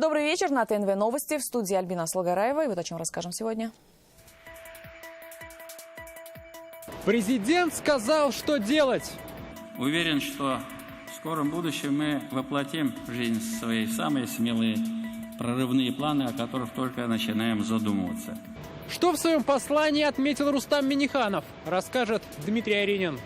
Добрый вечер. На ТНВ новости. В студии Альбина Слугараева. И вот о чем расскажем сегодня. Президент сказал, что делать. Уверен, что в скором будущем мы воплотим в жизнь свои самые смелые прорывные планы, о которых только начинаем задумываться. Что в своем послании отметил Рустам Минниханов, расскажет Дмитрий Аринин.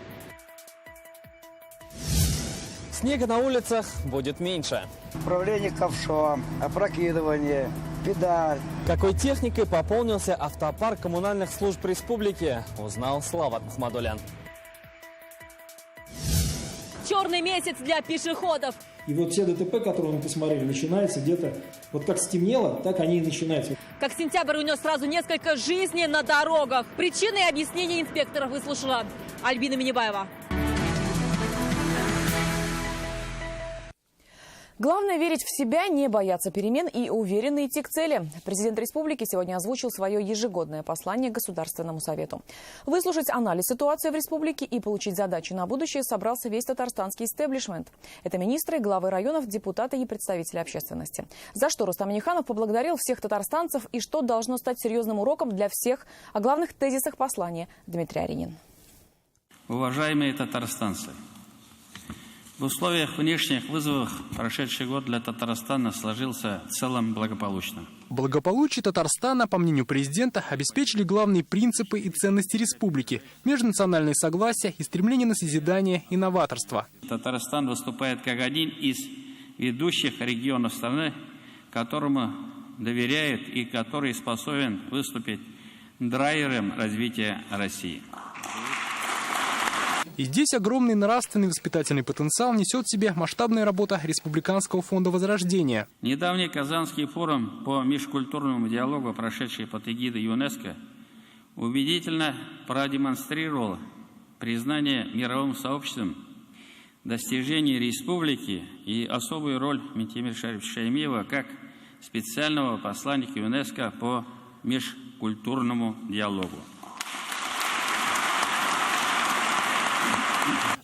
Снега на улицах будет меньше. Управление ковшом, опрокидывание, педаль. Какой техникой пополнился автопарк коммунальных служб республики, узнал Слава Ахмадулян. Черный месяц для пешеходов. И вот все ДТП, которые мы посмотрели, начинаются где-то, вот как стемнело, так они и начинаются. Как сентябрь унес сразу несколько жизней на дорогах. Причины и объяснения инспекторов выслушала Альбина Минибаева. Главное – верить в себя, не бояться перемен и уверенно идти к цели. Президент республики сегодня озвучил свое ежегодное послание Государственному совету. Выслушать анализ ситуации в республике и получить задачи на будущее собрался весь татарстанский истеблишмент. Это министры, главы районов, депутаты и представители общественности. За что Рустам Минниханов поблагодарил всех татарстанцев и что должно стать серьезным уроком для всех о главных тезисах послания Дмитрий Аринин. Уважаемые татарстанцы! В условиях внешних вызовов прошедший год для Татарстана сложился в целом благополучно. Благополучие Татарстана, по мнению президента, обеспечили главные принципы и ценности республики – межнациональное согласие и стремление на созидание и новаторство. Татарстан выступает как один из ведущих регионов страны, которому доверяет и который способен выступить драйвером развития России. И здесь огромный нравственный воспитательный потенциал несет в себе масштабная работа Республиканского фонда возрождения. Недавний Казанский форум по межкультурному диалогу, прошедший под эгидой ЮНЕСКО, убедительно продемонстрировал признание мировым сообществом достижений республики и особую роль Минтимира Шариповича Шаймиева как специального посланника ЮНЕСКО по межкультурному диалогу.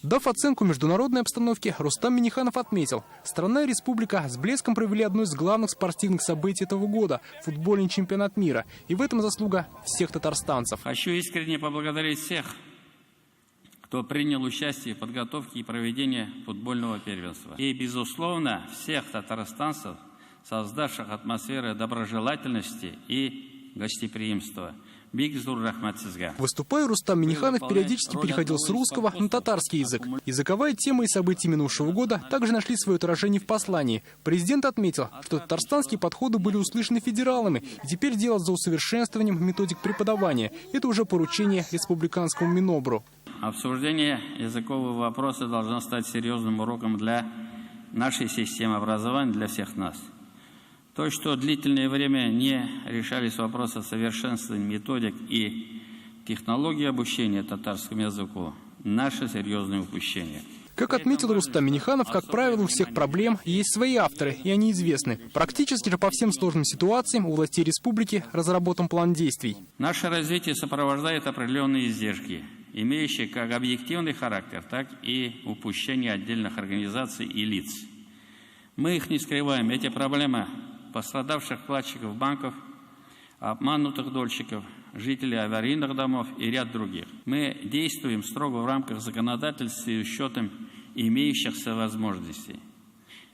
Дав оценку международной обстановке, Рустам Минниханов отметил, страна и республика с блеском провели одно из главных спортивных событий этого года – футбольный чемпионат мира. И в этом заслуга всех татарстанцев. Хочу искренне поблагодарить всех, кто принял участие в подготовке и проведении футбольного первенства. И, безусловно, всех татарстанцев, создавших атмосферу доброжелательности и гостеприимства. Выступая, Рустам Минниханов периодически переходил с русского на татарский язык. Языковая тема и события минувшего года также нашли свое отражение в послании. Президент отметил, что татарстанские подходы были услышаны федералами, и теперь дело за усовершенствованием методик преподавания. Это уже поручение республиканскому Минобру. Обсуждение языкового вопроса должно стать серьезным уроком для нашей системы образования, для всех нас. То, что длительное время не решались вопросы совершенствования методик и технологий обучения татарскому языку, наше серьезное упущение. Как отметил Рустам Минниханов, как правило, у всех проблем есть свои авторы, и они известны. Практически же по всем сложным ситуациям у властей республики разработан план действий. Наше развитие сопровождает определенные издержки, имеющие как объективный характер, так и упущение отдельных организаций и лиц. Мы их не скрываем, эти проблемы пострадавших вкладчиков банков, обманутых дольщиков, жителей аварийных домов и ряд других. Мы действуем строго в рамках законодательства и учетом имеющихся возможностей.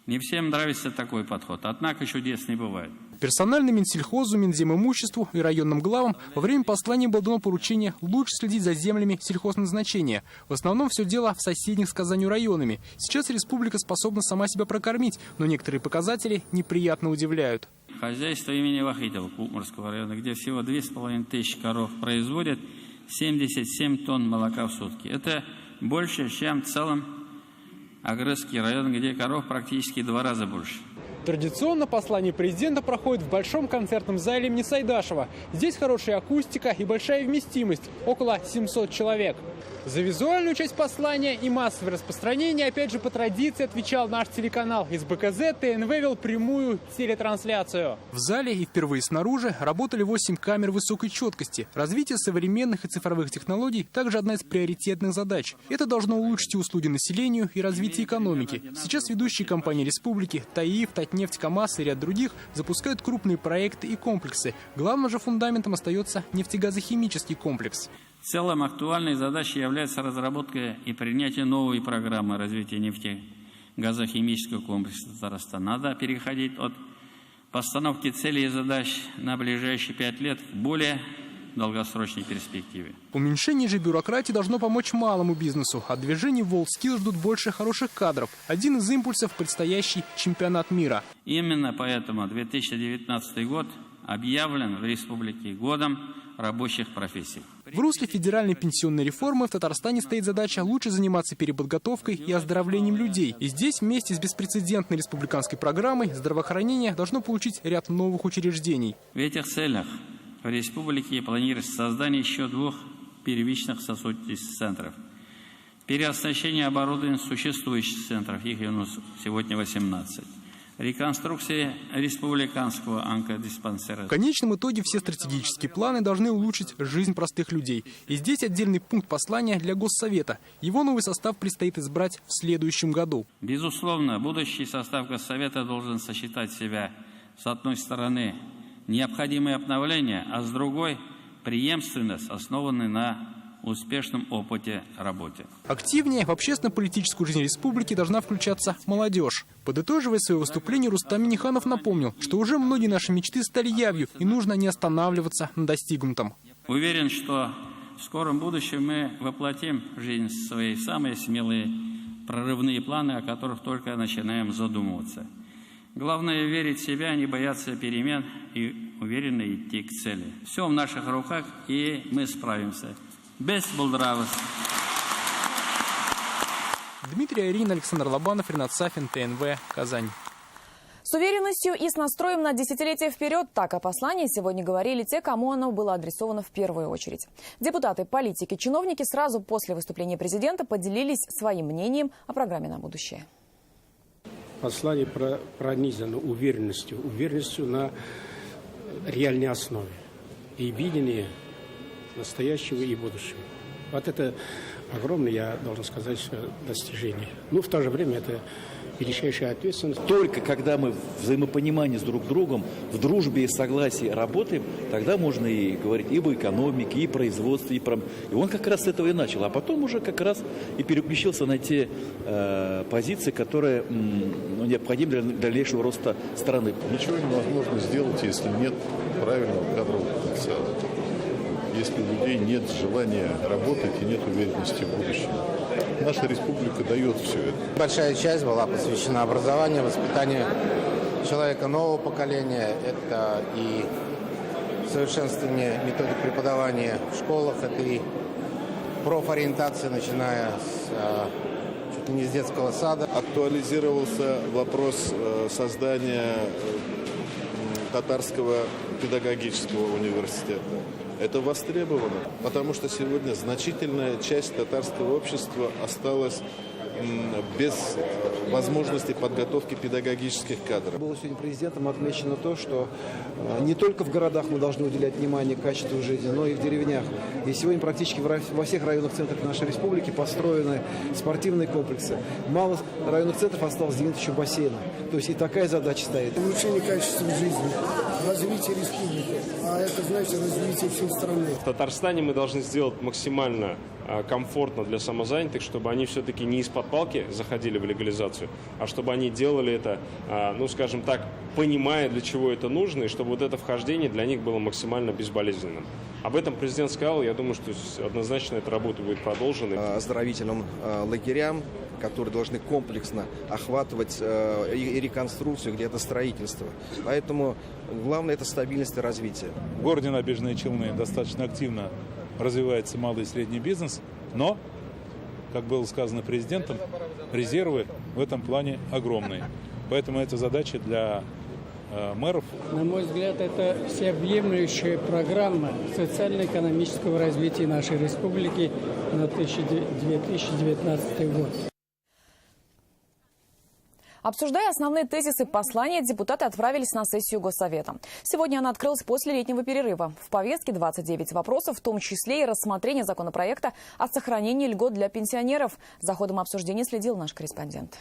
Не всем нравится такой подход, однако чудес не бывает. Персонально Минсельхозу, Минземимуществу и районным главам во время послания было дано поручение лучше следить за землями сельхозназначения. В основном все дело в соседних с Казанью районами. Сейчас республика способна сама себя прокормить, но некоторые показатели неприятно удивляют. Хозяйство имени Вахитова Кукмурского района, где всего 2500 коров производят 77 тонн молока в сутки. Это больше, чем в целом Агрызский район, где коров практически 2 раза больше. Традиционно послание президента проходит в большом концертном зале имени Сайдашева. Здесь хорошая акустика и большая вместимость – около 700 человек. За визуальную часть послания и массовое распространение, опять же, по традиции отвечал наш телеканал. Из БКЗ ТНВ вел прямую телетрансляцию. В зале и впервые снаружи работали 8 камер высокой четкости. Развитие современных и цифровых технологий также одна из приоритетных задач. Это должно улучшить услуги населению и развитие экономики. Сейчас ведущие компании республики Таиф, Татнефть «Татнефть-КамАЗ» и ряд других запускают крупные проекты и комплексы. Главным же фундаментом остается нефтегазохимический комплекс. В целом актуальной задачей является разработка и принятие новой программы развития нефтегазохимического комплекса Татарстана. Надо переходить от постановки целей и задач на ближайшие 5 лет к более долгосрочной перспективе. Уменьшение же бюрократии должно помочь малому бизнесу. От движения WorldSkills ждут больше хороших кадров. Один из импульсов – предстоящий чемпионат мира. Именно поэтому 2019 год объявлен в республике годом рабочих профессий. В русле федеральной пенсионной реформы в Татарстане стоит задача лучше заниматься переподготовкой и оздоровлением людей. И здесь вместе с беспрецедентной республиканской программой здравоохранение должно получить ряд новых учреждений. В этих целях в республике планируется создание еще 2 первичных сосудистых центров. Переоснащение оборудования существующих центров, их у нас сегодня 18. Реконструкция республиканского онкодиспансера. В конечном итоге все стратегические планы должны улучшить жизнь простых людей. И здесь отдельный пункт послания для Госсовета. Его новый состав предстоит избрать в следующем году. Безусловно, будущий состав Госсовета должен сочетать в себя, с одной стороны, необходимые обновления, а с другой – преемственность, основанная на успешном опыте работы. Активнее в общественно-политическую жизнь республики должна включаться молодежь. Подытоживая свое выступление, Рустам Минниханов напомнил, что уже многие наши мечты стали явью, и нужно не останавливаться на достигнутом. Уверен, что в скором будущем мы воплотим в жизнь свои самые смелые прорывные планы, о которых только начинаем задумываться. Главное – верить в себя, не бояться перемен и уверенно идти к цели. Все в наших руках, и мы справимся. Без булдравос. Дмитрий Арин, Александр Лобанов, Ренат Сафин, ТНВ, Казань. С уверенностью и с настроем на десятилетия вперед так о послании сегодня говорили те, кому оно было адресовано в первую очередь. Депутаты, политики, чиновники сразу после выступления президента поделились своим мнением о программе на будущее. Послание пронизано уверенностью на реальной основе и видение настоящего и будущего. Вот это огромное, я должен сказать, достижение. Но в то же время это величайшая ответственность. Только когда мы в взаимопонимании с друг другом, в дружбе и согласии работаем, тогда можно и говорить и об экономике, и производстве, и он как раз с этого и начал. А потом уже как раз и переключился на те позиции, которые необходимы для дальнейшего роста страны. Ничего невозможно сделать, если нет правильного кадрового потенциала. Если у людей нет желания работать и нет уверенности в будущем. Наша республика дает все это. Большая часть была посвящена образованию, воспитанию человека нового поколения. Это и совершенствование методик преподавания в школах, это и профориентация, начиная чуть ли не с детского сада. Актуализировался вопрос создания татарского педагогического университета. Это востребовано, потому что сегодня значительная часть татарского общества осталась без возможности подготовки педагогических кадров. Было сегодня президентом отмечено то, что не только в городах мы должны уделять внимание качеству жизни, но и в деревнях. И сегодня практически во всех районных центрах нашей республики построены спортивные комплексы. Мало районных центров осталось 9000 бассейнов. То есть и такая задача стоит. Улучшение качества жизни, развитие республики, а это значит развитие всей страны. В Татарстане мы должны сделать максимально комфортно для самозанятых, чтобы они все-таки не из-под палки заходили в легализацию, а чтобы они делали это, ну скажем так, понимая, для чего это нужно, и чтобы вот это вхождение для них было максимально безболезненным. Об этом президент сказал, я думаю, что однозначно эта работа будет продолжена. Оздоровительным лагерям, которые должны комплексно охватывать и реконструкцию, где-то строительство. Поэтому главное – это стабильность и развитие. В городе Набережные Челны достаточно активно развивается малый и средний бизнес, но, как было сказано президентом, резервы в этом плане огромные. Поэтому это задача для мэров. На мой взгляд, это всеобъемлющая программа социально-экономического развития нашей республики на 2019 год. Обсуждая основные тезисы послания, депутаты отправились на сессию Госсовета. Сегодня она открылась после летнего перерыва. В повестке 29 вопросов, в том числе и рассмотрение законопроекта о сохранении льгот для пенсионеров. За ходом обсуждения следил наш корреспондент.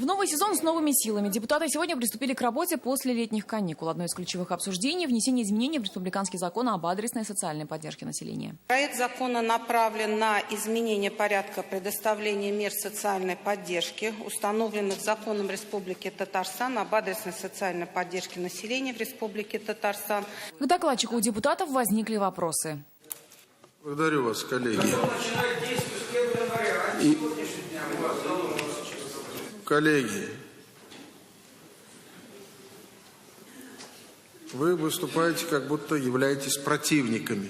В новый сезон с новыми силами депутаты сегодня приступили к работе после летних каникул. Одно из ключевых обсуждений – внесение изменений в республиканский закон об адресной социальной поддержке населения. Проект закона направлен на изменение порядка предоставления мер социальной поддержки, установленных законом Республики Татарстан об адресной социальной поддержке населения в Республике Татарстан. К докладчику у депутатов возникли вопросы. Благодарю вас, коллеги. Коллеги, вы выступаете, как будто являетесь противниками,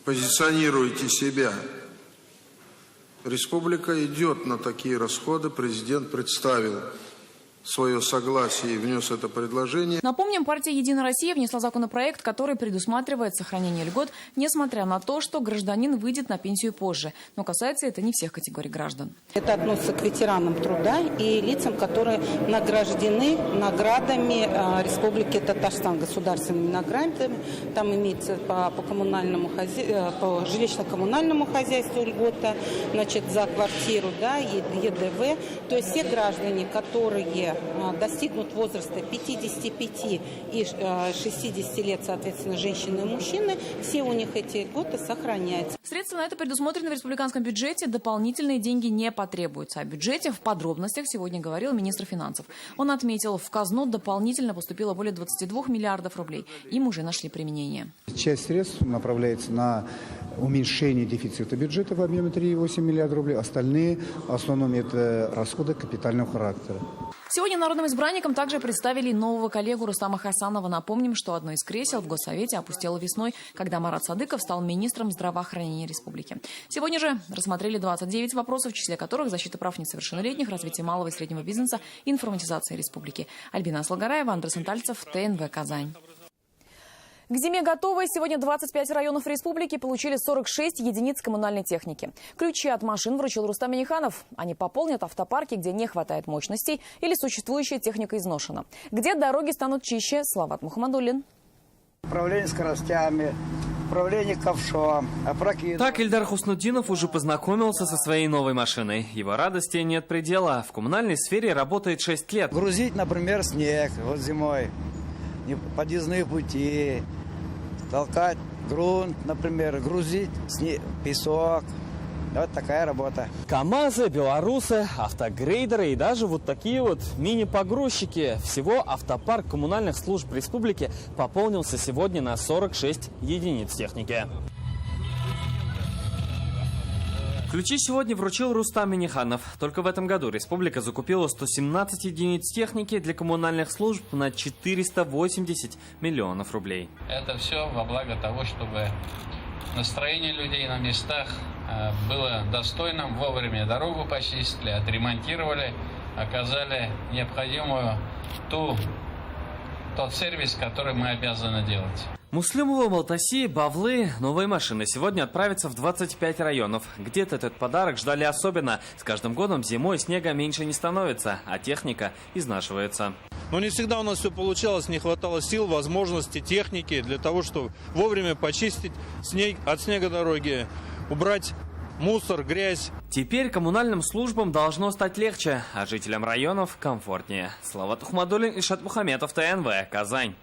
позиционируете себя. Республика идет на такие расходы, президент представил свое согласие и внес это предложение. Напомним, партия «Единая Россия» внесла законопроект, который предусматривает сохранение льгот, несмотря на то, что гражданин выйдет на пенсию позже. Но касается это не всех категорий граждан. Это относится к ветеранам труда и лицам, которые награждены наградами Республики Татарстан, государственными наградами. Там имеется по жилищно-коммунальному хозяйству льгота, значит, за квартиру, да, ЕДВ. То есть все граждане, которые достигнут возраста 55 и 60 лет, соответственно, женщины и мужчины, все у них эти льготы сохраняются. Средства на это предусмотрены в республиканском бюджете, дополнительные деньги не потребуются. О бюджете в подробностях сегодня говорил министр финансов. Он отметил, в казну дополнительно поступило более 22 миллиардов рублей. Им уже нашли применение. Часть средств направляется на уменьшение дефицита бюджета в объеме 3,8 миллиарда рублей. Остальные, в основном, это расходы капитального характера. Сегодня народным избранникам также представили нового коллегу Рустама Хасанова. Напомним, что одно из кресел в Госсовете опустело весной, когда Марат Садыков стал министром здравоохранения республики. Сегодня же рассмотрели 29 вопросов, в числе которых защита прав несовершеннолетних, развитие малого и среднего бизнеса, информатизация республики. Альбина Аслагараева, Андрей Сантальцев, ТНВ «Казань». К зиме готовы. Сегодня 25 районов республики получили 46 единиц коммунальной техники. Ключи от машин вручил Рустам Минниханов. Они пополнят автопарки, где не хватает мощностей или существующая техника изношена. Где дороги станут чище, Салават Мухаммадуллин. Управление скоростями, управление ковшом, опрокидывание. Так Ильдар Хуснутдинов уже познакомился со своей новой машиной. Его радости нет предела. В коммунальной сфере работает 6 лет. Грузить, например, снег вот зимой, подъездные пути, толкать грунт, например, грузить песок. Вот такая работа. КАМАЗы, белорусы, автогрейдеры и даже вот такие вот мини-погрузчики. Всего автопарк коммунальных служб республики пополнился сегодня на 46 единиц техники. Ключи сегодня вручил Рустам Минниханов. Только в этом году республика закупила 117 единиц техники для коммунальных служб на 480 миллионов рублей. Это все во благо того, чтобы настроение людей на местах было достойным. Вовремя дорогу почистили, отремонтировали, оказали необходимую тот сервис, который мы обязаны делать. Муслимова, Малтаси, Бавлы, новые машины сегодня отправятся в 25 районов. Где-то этот подарок ждали особенно. С каждым годом зимой снега меньше не становится, а техника изнашивается. Но не всегда у нас все получалось, не хватало сил, возможностей, техники для того, чтобы вовремя почистить от снега дороги, убрать мусор, грязь. Теперь коммунальным службам должно стать легче, а жителям районов комфортнее. Салават Ухмадуллин, Ишат Мухаметов, ТНВ, Казань.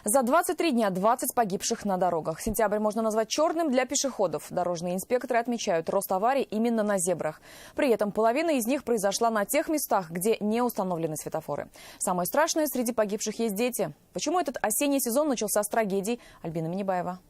За 23 дня 20 погибших на дорогах. Сентябрь можно назвать черным для пешеходов. Дорожные инспекторы отмечают рост аварий именно на зебрах. При этом половина из них произошла на тех местах, где не установлены светофоры. Самое страшное, среди погибших есть дети. Почему этот осенний сезон начался с трагедий? Альбина Миннибаева.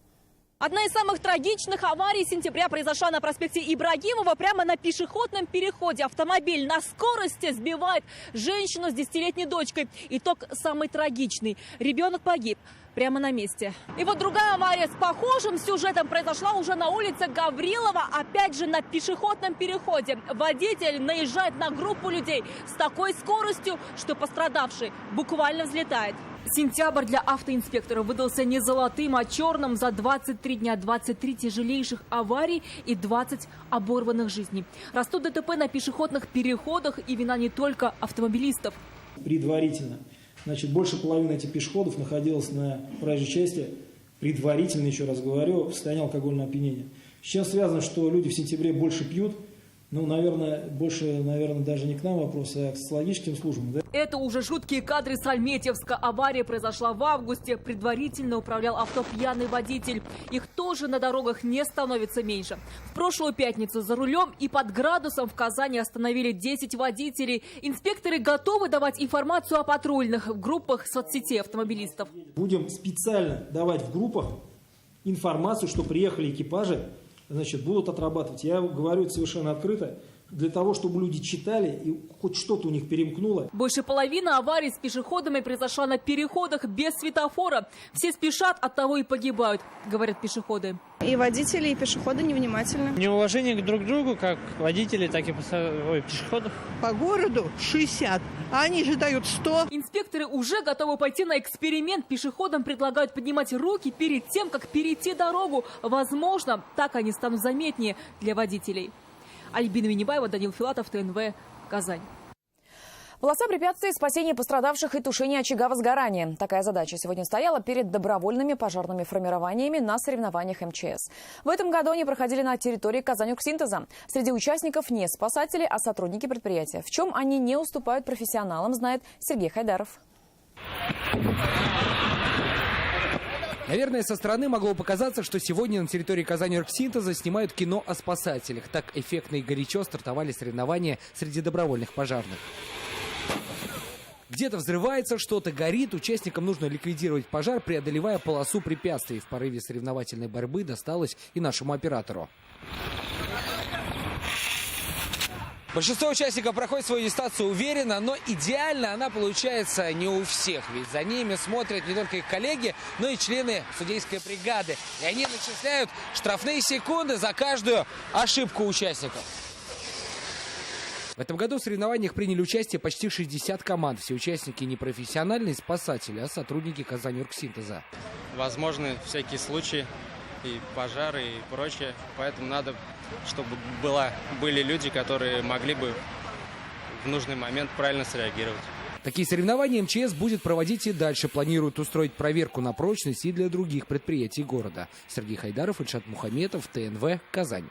Одна из самых трагичных аварий сентября произошла на проспекте Ибрагимова прямо на пешеходном переходе. Автомобиль на скорости сбивает женщину с 10-летней дочкой. Итог самый трагичный. Ребенок погиб прямо на месте. И вот другая авария с похожим сюжетом произошла уже на улице Гаврилова, опять же на пешеходном переходе. Водитель наезжает на группу людей с такой скоростью, что пострадавший буквально взлетает. Сентябрь для автоинспекторов выдался не золотым, а черным. За 23 дня 23 тяжелейших аварий и 20 оборванных жизней. Растут ДТП на пешеходных переходах, и вина не только автомобилистов. Предварительно. Значит, больше половины этих пешеходов находилась на проезжей части, предварительно, еще раз говорю, в состоянии алкогольного опьянения. С чем связано, что люди в сентябре больше пьют, Ну, наверное, больше, даже не к нам вопрос, а к социологическим службам. Да? Это уже жуткие кадры с Альметьевска. Авария произошла в августе. Предварительно управлял авто пьяный водитель. Их тоже на дорогах не становится меньше. В прошлую пятницу за рулем и под градусом в Казани остановили 10 водителей. Инспекторы готовы давать информацию о патрульных в группах соцсетей автомобилистов. Будем специально давать в группах информацию, что приехали экипажи, будут отрабатывать. Я говорю это совершенно открыто, для того, чтобы люди читали и хоть что-то у них перемкнуло. Больше половины аварий с пешеходами произошла на переходах без светофора. Все спешат, оттого и погибают, говорят пешеходы. И водители, и пешеходы невнимательны. Неуважение друг к другу, как водителей, так и пешеходов. По городу 60, а они же дают 100. Инспекторы уже готовы пойти на эксперимент. Пешеходам предлагают поднимать руки перед тем, как перейти дорогу. Возможно, так они станут заметнее для водителей. Альбина Минибаева, Данил Филатов, ТНВ, Казань. Полоса препятствий, спасение пострадавших и тушение очага возгорания. Такая задача сегодня стояла перед добровольными пожарными формированиями на соревнованиях МЧС. В этом году они проходили на территории Казань-Оргсинтеза. Среди участников не спасатели, а сотрудники предприятия. В чем они не уступают профессионалам, знает Сергей Хайдаров. Наверное, со стороны могло показаться, что сегодня на территории Казани-Оргсинтеза снимают кино о спасателях. Так эффектно и горячо стартовали соревнования среди добровольных пожарных. Где-то взрывается, что-то горит. Участникам нужно ликвидировать пожар, преодолевая полосу препятствий. В порыве соревновательной борьбы досталось и нашему оператору. Большинство участников проходит свою дистанцию уверенно, но идеально она получается не у всех. Ведь за ними смотрят не только их коллеги, но и члены судейской бригады. И они начисляют штрафные секунды за каждую ошибку участников. В этом году в соревнованиях приняли участие почти 60 команд. Все участники не профессиональные спасатели, а сотрудники Казани-Оргсинтеза. Возможны всякие случаи, и пожары, и прочее. Поэтому надо, чтобы были люди, которые могли бы в нужный момент правильно среагировать. Такие соревнования МЧС будет проводить и дальше. Планируют устроить проверку на прочность и для других предприятий города. Сергей Хайдаров, Ильшат Мухаметов, ТНВ, Казань.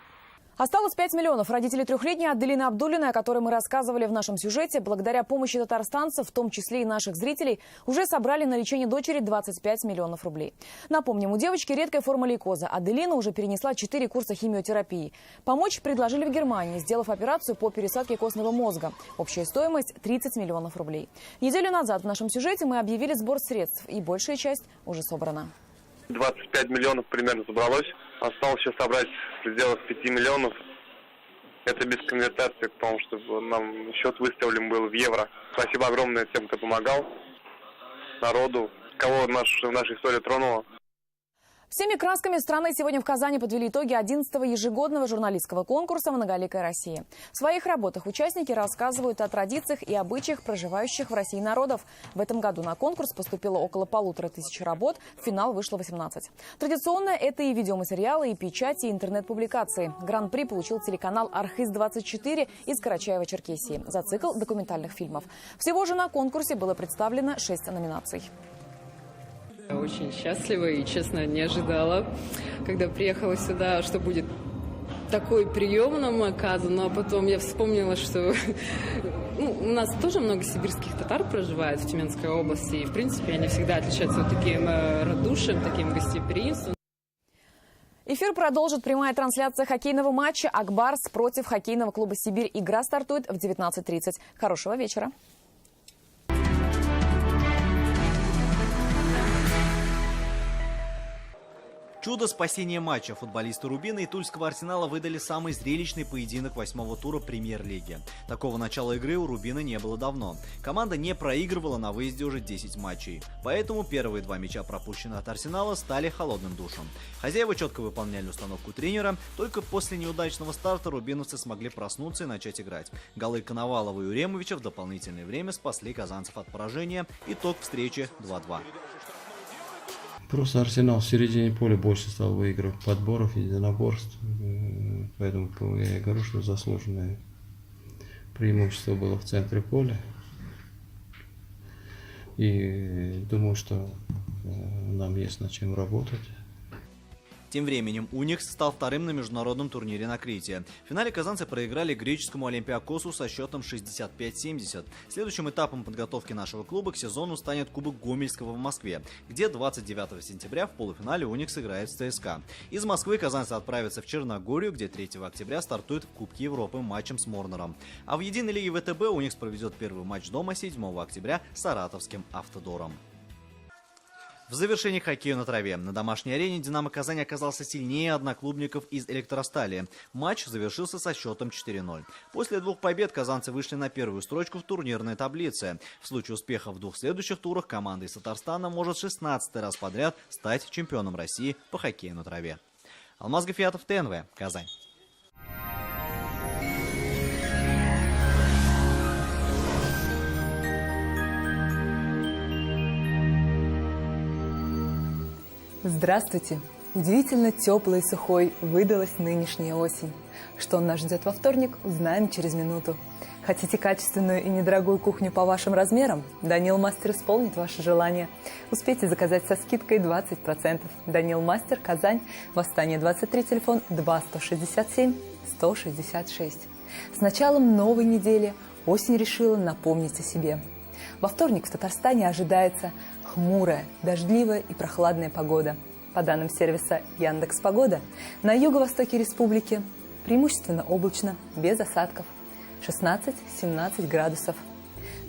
Осталось 5 миллионов. Родители трехлетней Аделины Абдуллиной, о которой мы рассказывали в нашем сюжете, благодаря помощи татарстанцев, в том числе и наших зрителей, уже собрали на лечение дочери 25 миллионов рублей. Напомним, у девочки редкая форма лейкоза. Аделина уже перенесла 4 курса химиотерапии. Помочь предложили в Германии, сделав операцию по пересадке костного мозга. Общая стоимость – 30 миллионов рублей. Неделю назад в нашем сюжете мы объявили сбор средств, и большая часть уже собрана. 25 миллионов примерно собралось. Осталось еще собрать в пределах 5 миллионов. Это без конвертации, потому что нам счет выставлен был в евро. Спасибо огромное тем, кто помогал, народу, кого наша история тронула. Всеми красками страны сегодня в Казани подвели итоги 11-го ежегодного журналистского конкурса «Многоликая Россия». В своих работах участники рассказывают о традициях и обычаях проживающих в России народов. В этом году на конкурс поступило около 1500 работ, в финал вышло 18. Традиционно это и видеоматериалы, и печати, и интернет-публикации. Гран-при получил телеканал «Архыз-24» из Карачаева-Черкесии за цикл документальных фильмов. Всего же на конкурсе было представлено 6 номинаций. Очень счастлива и, честно, не ожидала, когда приехала сюда, что будет такой прием нам оказан. Но потом я вспомнила, что у нас тоже много сибирских татар проживает в Тюменской области. И, в принципе, они всегда отличаются вот таким радушием, таким гостеприимством. Эфир продолжит прямая трансляция хоккейного матча «Акбарс» против хоккейного клуба «Сибирь». Игра стартует в 19:30. Хорошего вечера. Чудо спасения матча. Футболисты Рубина и Тульского Арсенала выдали самый зрелищный поединок 8-го тура Премьер-лиги. Такого начала игры у Рубина не было давно. Команда не проигрывала на выезде уже 10 матчей. Поэтому первые 2 мяча, пропущенные от Арсенала, стали холодным душем. Хозяева четко выполняли установку тренера. Только после неудачного старта рубиновцы смогли проснуться и начать играть. Голы Коновалова и Уремовича в дополнительное время спасли казанцев от поражения. Итог встречи 2-2. Просто Арсенал в середине поля больше стал выигрывать подборов, единоборств. Поэтому я говорю, что заслуженное преимущество было в центре поля. И думаю, что нам есть над чем работать. Тем временем «Уникс» стал вторым на международном турнире на Крите. В финале казанцы проиграли греческому «Олимпиакосу» со счетом 65-70. Следующим этапом подготовки нашего клуба к сезону станет Кубок Гомельского в Москве, где 29 сентября в полуфинале «Уникс» играет с ЦСКА. Из Москвы казанцы отправятся в Черногорию, где 3 октября стартует в Кубке Европы матчем с Морнером. А в единой лиге ВТБ «Уникс» проведет первый матч дома 7 октября с Саратовским «Автодором». В завершении хоккея на траве. На домашней арене «Динамо Казань» оказался сильнее одноклубников из «Электростали». Матч завершился со счетом 4-0. После 2 побед казанцы вышли на первую строчку в турнирной таблице. В случае успеха в 2 следующих турах команда из Татарстана может 16-й раз подряд стать чемпионом России по хоккею на траве. Алмаз Гафиятов, ТНВ, Казань. Здравствуйте! Удивительно теплой и сухой выдалась нынешняя осень. Что нас ждет во вторник, узнаем через минуту. Хотите качественную и недорогую кухню по вашим размерам? Данил Мастер исполнит ваше желание. Успейте заказать со скидкой 20%. Данил Мастер, Казань, Восстание 23, телефон 2-167-166. С началом новой недели осень решила напомнить о себе. Во вторник в Татарстане ожидается хмурая, дождливая и прохладная погода. По данным сервиса Яндекс.Погода, на юго-востоке республики преимущественно облачно, без осадков. 16-17 градусов.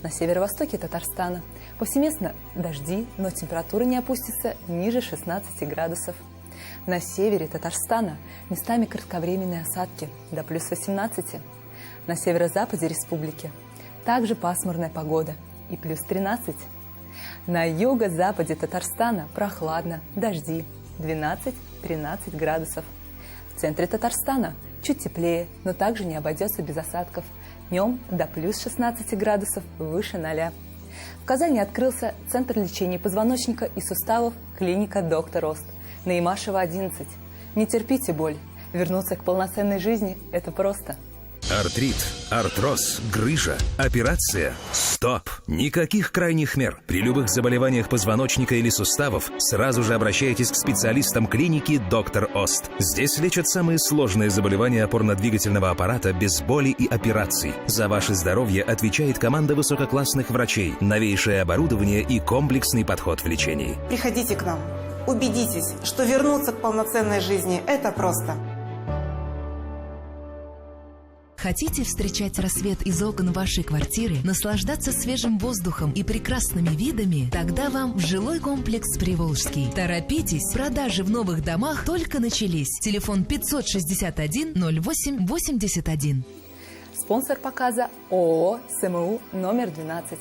На северо-востоке Татарстана повсеместно дожди, но температура не опустится ниже 16 градусов. На севере Татарстана местами кратковременные осадки до плюс 18. На северо-западе республики также пасмурная погода и плюс 13. На юго-западе Татарстана прохладно, дожди 12-13 градусов. В центре Татарстана чуть теплее, но также не обойдется без осадков. Днем до плюс 16 градусов выше 0. В Казани открылся Центр лечения позвоночника и суставов клиника «Доктор Ост» на Имашева, 11. Не терпите боль. Вернуться к полноценной жизни – это просто. Артрит, артроз, грыжа, операция. Стоп! Никаких крайних мер. При любых заболеваниях позвоночника или суставов сразу же обращайтесь к специалистам клиники «Доктор Ост». Здесь лечат самые сложные заболевания опорно-двигательного аппарата без боли и операций. За ваше здоровье отвечает команда высококлассных врачей, новейшее оборудование и комплексный подход в лечении. Приходите к нам. Убедитесь, что вернуться к полноценной жизни – это просто. Хотите встречать рассвет из окон вашей квартиры, наслаждаться свежим воздухом и прекрасными видами? Тогда вам в жилой комплекс «Приволжский». Торопитесь, продажи в новых домах только начались. Телефон 561-08-81. Спонсор показа ООО СМУ номер 12.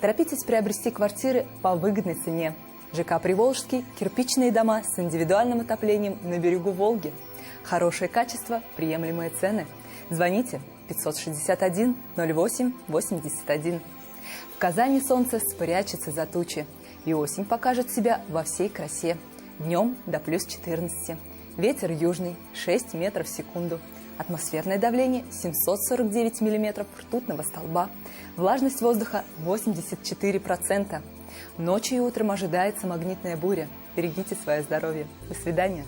Торопитесь приобрести квартиры по выгодной цене. ЖК «Приволжский» – кирпичные дома с индивидуальным отоплением на берегу Волги. Хорошее качество, приемлемые цены. Звоните 561-08-81. В Казани солнце спрячется за тучи, и осень покажет себя во всей красе. Днем до плюс 14. Ветер южный 6 метров в секунду. Атмосферное давление 749 миллиметров ртутного столба. Влажность воздуха 84%. Ночью и утром ожидается магнитная буря. Берегите свое здоровье. До свидания.